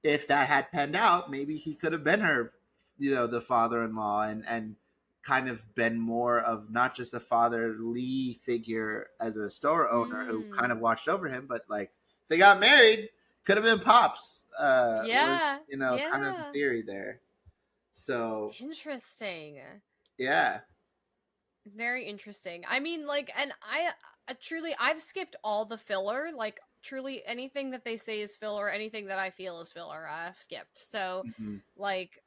if that had panned out, maybe he could have been her, the father-in-law, and kind of been more of not just a fatherly figure as a store owner who kind Mm. of watched over him, but like they got married, could have been pops. Was Yeah. kind of the Yeah. theory there. So Interesting. yeah. Very interesting. I mean, like, and I truly, I've skipped all the filler. Like, truly, anything that they say is filler, anything that I feel is filler, I've skipped. So, Mhm. like,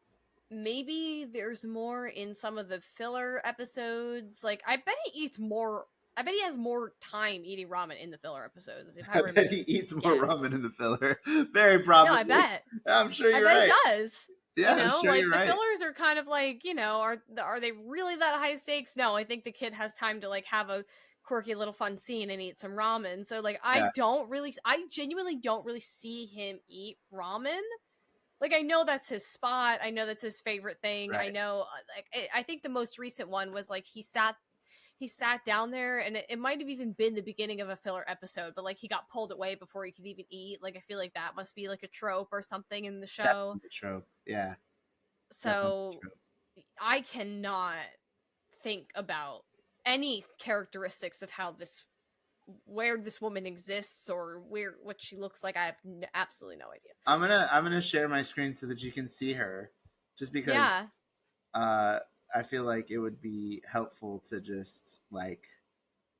maybe there's more in some of the filler episodes. Like, I bet he eats more. I bet he has more time eating ramen in the filler episodes, if I I were bet to he eats more ramen guess. in the filler. Very No, I probably. bet. I'm sure I you're bet he right. does. Yeah, I'm sure Like you're the right. fillers are kind of like, are they really that high stakes? No, I think the kid has time to like have a quirky little fun scene and eat some ramen. So like Yeah, I genuinely don't really see him eat ramen. Like I know that's his spot. I know that's his favorite thing. I right. know like I think the most recent one was like he sat down there and it might have even been the beginning of a filler episode, but like he got pulled away before he could even eat. Like I feel like that must be like a trope or something in the show. Definitely a trope. Yeah, definitely a So trope. I cannot think about any characteristics of how this where this woman exists or where what she looks like. I have absolutely no idea. I'm gonna share my screen so that you can see her, just because Yeah. uh, I feel like it would be helpful to just like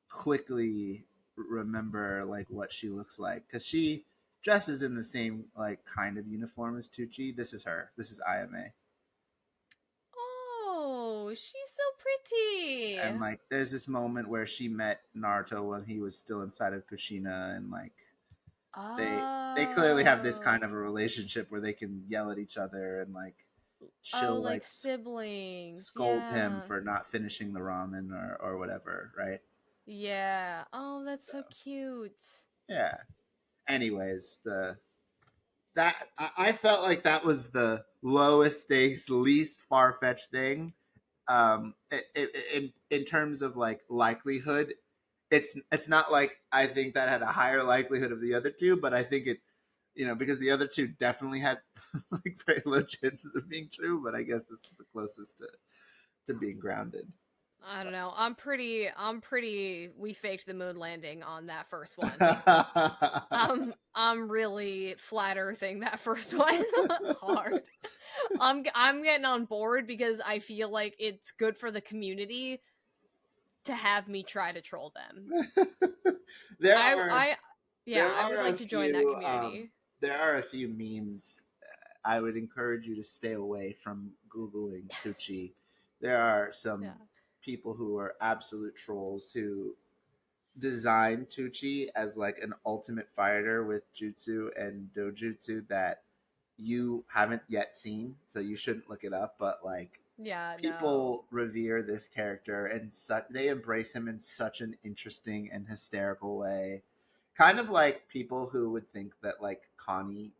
quickly remember like what she looks like, because she dresses in the same like kind of uniform as Tucci. This is her. This is IMA. Oh, she's so pretty. And like there's this moment where she met Naruto when he was still inside of Kushina, and like they clearly have this kind of a Oh. relationship where they can yell at each other, and like Oh, she'll like like siblings. scold him Yeah. for not finishing the ramen or whatever, right? Yeah. Oh, that's So so cute. yeah. Anyways, the that I felt like that was the lowest stakes, least far fetched thing. In terms of like likelihood, it's not like I think that had a higher likelihood of the other two, but I think it, because the other two definitely had like very low chances of being true. But I guess this is the closest to being grounded. I don't know. I'm pretty we faked the moon landing on that first one. But I'm really flat earthing that first one hard. I'm getting on board because I feel like it's good for the community to have me try to troll them. there I are I yeah, there I would are a like to join that few community. there are a few memes. I would encourage you to stay away from googling Tucci. There are some Yeah. people who are absolute trolls who design Tucci as like an ultimate fighter with jutsu and dojutsu that you haven't yet seen, so you shouldn't look it up. But like Yeah, no. people revere this character, and they embrace him in such an interesting and hysterical way, kind of like people who would think that like Connie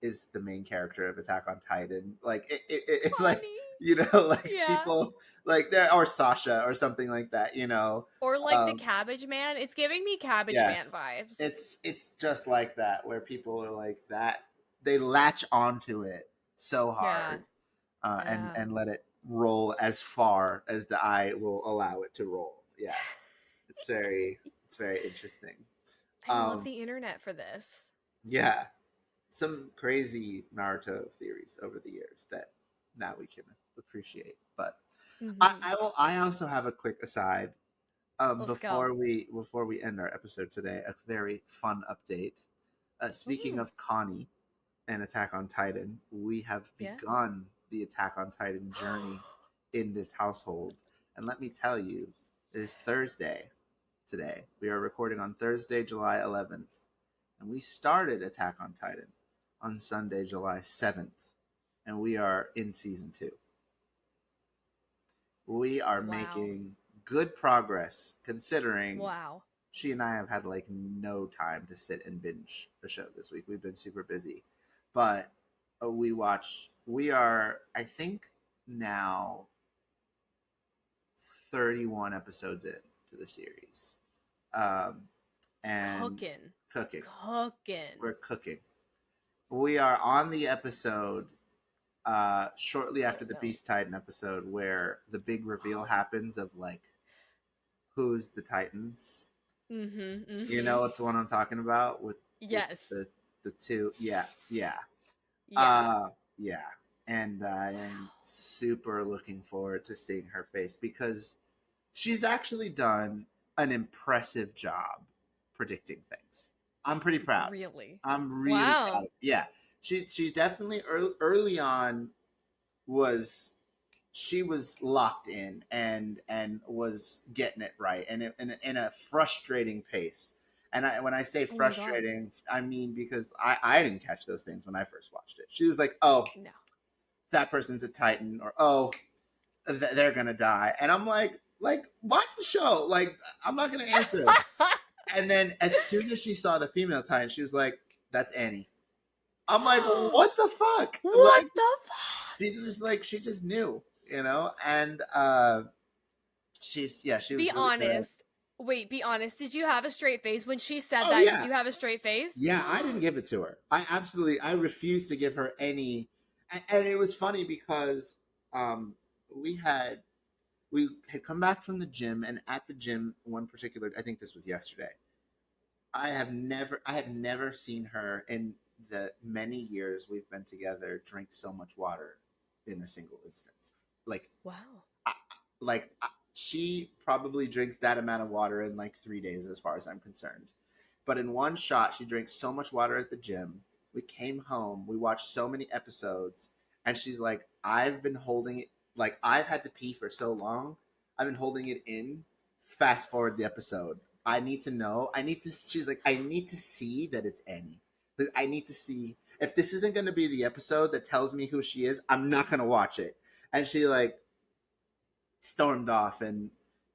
is the main character of Attack on Titan, like like Connie. like Yeah. people like there, or Sasha or something like that, Or like the um Cabbage Man. It's giving me Cabbage Man yes, vibes. it's just like that, where people are like that, they latch onto it so Yeah. hard, and Yeah. let it roll as far as the eye will allow it to roll. Yeah, it's very interesting. I love Um, the internet for this. yeah, some crazy Naruto theories over the years that now we can appreciate. But Mhm. I also have a quick aside. Let's go. Before we end our episode today, a very fun update. Speaking Ooh. of Connie and Attack on Titan, we have Yes. begun the Attack on Titan journey in this household. And let me tell you, it is Thursday today. We are recording on Thursday, July 11th. And we started Attack on Titan on Sunday, July 7th. And we are in season 2. We are Wow. making good progress considering Wow. she and I have had like no time to sit and binge the show this week. We've been super busy. But we are, I think, now 31 episodes in to the series. Um, and Cooking. cooking. Cooking. We're cooking. We are on the episode shortly Oh after the no. Beast Titan episode where the big reveal happens of like who's the Titans. Mhm. You Mhm. know what's the one I'm talking about with Yes. the two. Yeah, yeah. Yeah. Uh yeah. And I am super looking forward to seeing her face, because she's actually done an impressive job predicting things. I'm pretty proud. Really. I'm really proud Wow. of. Yeah. She definitely early on was she was locked in and was getting it right and in a frustrating pace. And when I say Oh my god. frustrating, I mean because I didn't catch those things when I first watched it. She was like, "Oh, No. that person's a Titan," or "Oh, they're gonna die," and I'm like, watch the show. Like, I'm not gonna answer. And then as soon as she saw the female Titan, she was like, "That's Annie." I'm like, "What the fuck?" What Like, the fuck? she just knew, and she's yeah, she Be was really good. honest. Wait, be honest. Did you have a straight face when she said Oh that? Did yeah, you have a straight face? yeah. I didn't give it to her. I refused to give her any, and it was funny because um we had we had come back from the gym, and at the gym one particular, I think this was yesterday. I had never seen her in the many years we've been together drink so much water in a single instance. Like, Wow. I, she probably drinks that amount of water in like 3 days, as far as I'm concerned. But in one shot, she drinks so much water at the gym. We came home, we watched so many episodes, and she's like, I've been holding it, like, I've had to pee for so long. I've been holding it in. Fast forward the episode. I need to know. She's like, I need to see that it's Annie. Like, I need to see. If this isn't going to be the episode that tells me who she is, I'm not going to watch it. And she, like, stormed off and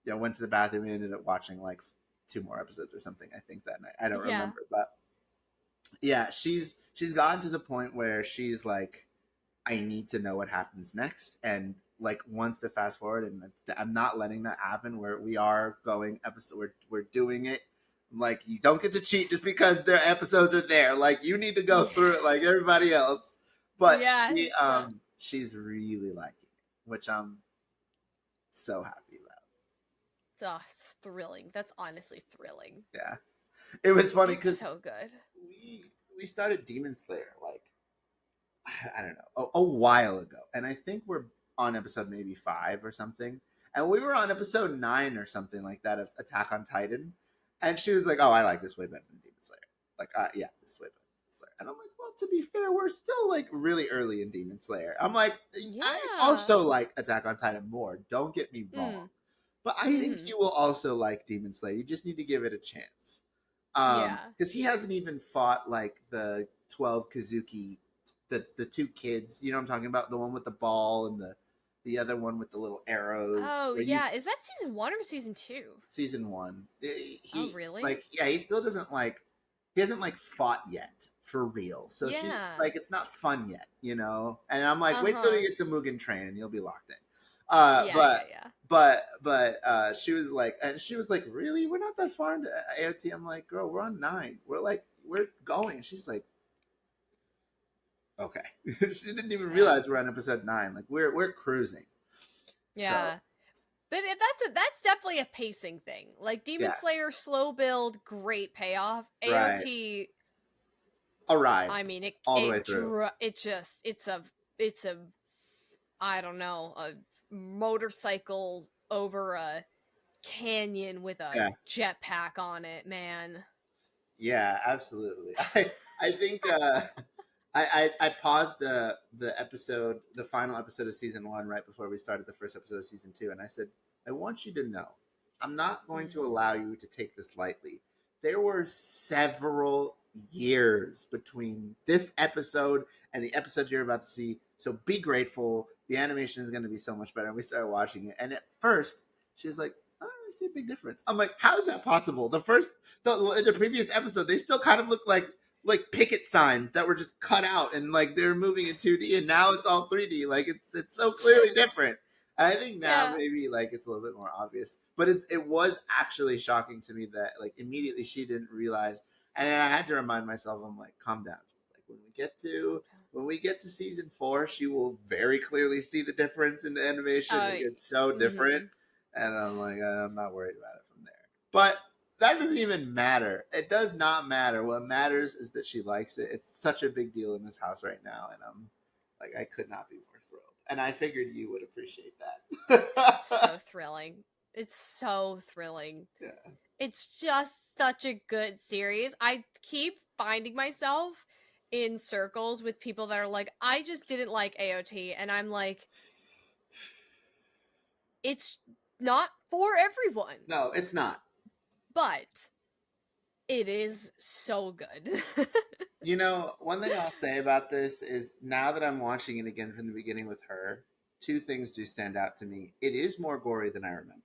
went to the bathroom and ended up watching like two more episodes or something. I think that night. I don't Yeah. remember, but yeah, she's gotten to the point where she's like, I need to know what happens next, and like wants to fast forward, and I'm not letting that happen. Where we are going episode, we're doing it. Like, you don't get to cheat just because their episodes are there. Like, you need to go through it like Yes. everybody else. But Yes. she's really liking it, which I'm so happy about. That's thrilling. That's honestly thrilling. Yeah. It was funny It's because so good. we we started Demon Slayer like I don't know a while ago, and I think we're on episode maybe 5 or something, and we were on episode 9 or something like that of Attack on Titan, and she was like, "Oh, I like this way better than Demon Slayer." Like, yeah, this way better than Demon Slayer, and I'm like, "Well, to be fair, we're still like really early in Demon Slayer." I'm like, I Yeah. also like Attack on Titan more. Don't get me wrong, Mm. but I think Mm-hmm. you will also like Demon Slayer. You just need to give it a chance. Yeah. Because he hasn't even fought like the 12 Kazuki, the two kids. You know what I'm talking about? The one with the ball and the other one with the little arrows. Oh Where you yeah. Is that season 1 or season 2? season one, Oh he really? like yeah, he still doesn't like he hasn't like fought yet for real. So she Yeah. like it's not fun yet, you know. And I'm like, wait till we Uh-huh. get to Mugen Train and you'll be locked in. Yeah, But yeah, yeah. she was like, and she was like, really, we're not that far into AOT. I'm like, girl, we're on 9. We're going. And she's like, okay. She didn't even Yeah. realize we're on episode 9. Like, we're cruising. So Yeah. But that's definitely a pacing thing. Like Demon yeah, Slayer slow build, great payoff. right. AOT, A ride I mean all the way through. it just it's a I don't know, a motorcycle over a canyon with a Yeah. jetpack on it, man. Yeah, absolutely. I think I paused the episode, the final episode of season 1 right before we started the first episode of season 2, and I said, I want you to know, I'm not going to Mm. allow you to take this lightly. There were several years between this episode and the episode you're about to see, so be grateful. The animation is going to be so much better. And we started watching it, and at first she was like, I don't really see a big difference. I'm like, how is that possible? The previous episode, they still kind of look like picket signs that were just cut out and like they're moving in 2D, and now it's all 3D. Like, it's so clearly different. And I think now Yeah. maybe like it's a little bit more obvious, but it was actually shocking to me that like immediately she didn't realize, and I had to remind myself. I'm like, calm down. Like, when we get to season 4, she will very clearly see the difference in the animation. Uh It gets so different, mhm. and I'm like, I'm not worried about it from there. But that doesn't even matter. It does not matter. What matters is that she likes it. It's such a big deal in this house right now, and I'm like, I could not be more thrilled. And I figured you would appreciate It's that. so thrilling. It's so thrilling. Yeah. It's just such a good series. I keep finding myself in circles with people that are like, I just didn't like AOT, and I'm like, it's not for everyone, No, it's not. but it is so good. You know, one thing I'll say about this is now that I'm watching it again from the beginning with her, two things do stand out to me. It is more gory than I remember.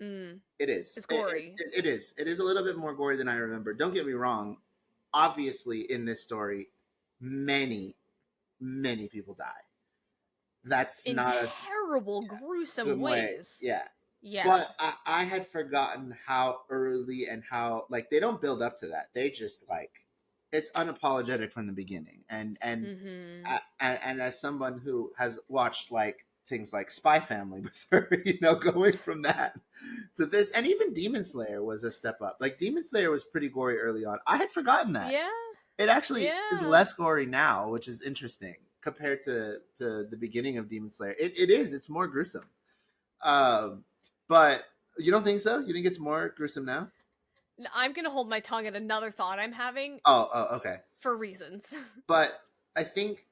Mm, It is. it's gory. It is. It is a little bit more gory than I remember. Don't get me wrong. Obviously, in this story, many, many people die. That's In not a terrible, gruesome good way. ways. Yeah. Yeah. But I had forgotten how early and how like they don't build up to that. They just like it's unapologetic from the beginning. Mm-hmm. And as someone who has watched like things like Spy Family with her, you know, going from that to this, and even Demon Slayer was a step up. Like Demon Slayer was pretty gory early on. I had forgotten that. Yeah. It actually is Yeah. less gory now, which is interesting compared to the beginning of Demon Slayer. It is. It's more gruesome. Um, but you don't think so? You think it's more gruesome now? I'm gonna hold my tongue at another thought I'm having Oh, okay. for reasons. But I think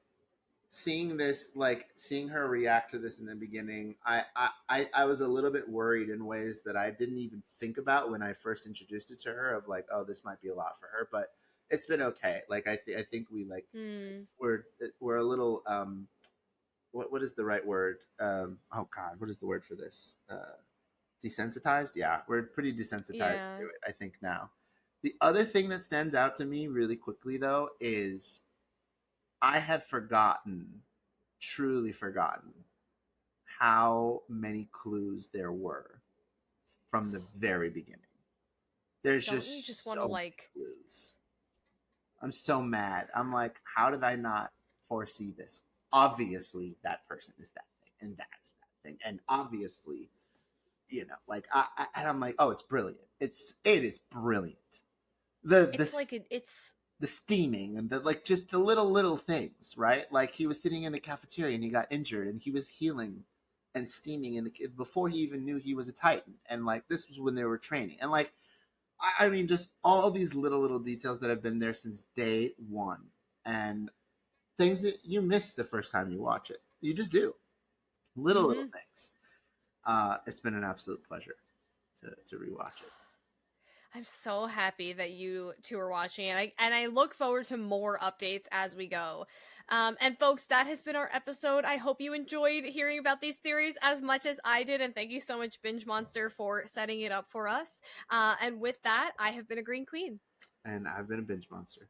seeing this, like seeing her react to this in the beginning, I was a little bit worried in ways that I didn't even think about when I first introduced it to her. Of like, oh, this might be a lot for her, but it's been okay. Like I think we like Hmm. we're a little what is the right word? Oh God, what is the word for this? Desensitized. Yeah, we're pretty desensitized Yeah. to it. I think now. The other thing that stands out to me really quickly though is I have forgotten, truly forgotten, how many clues there were from the very beginning. There's Don't you just just want to so many like? clues. I'm so mad. I'm like, how did I not foresee this? Obviously, that person is that thing, and that is that thing, and obviously, you know, like and I'm like, oh, it's brilliant. It is brilliant. The It's this like it's. the steaming and the like just the little things, right? Like he was sitting in the cafeteria and he got injured and he was healing and steaming in the before he even knew he was a titan, and like this was when they were training, and like I mean just all these little details that have been there since day one, and things that you miss the first time you watch it, you just do little Mm-hmm. things. It's been an absolute pleasure to rewatch it. I'm so happy that you two are watching, and I look forward to more updates as we go. And folks, that has been our episode. I hope you enjoyed hearing about these theories as much as I did, and thank you so much, Binge Monster, for setting it up for us. And with that, I have been a Green Queen. And I've been a binge monster.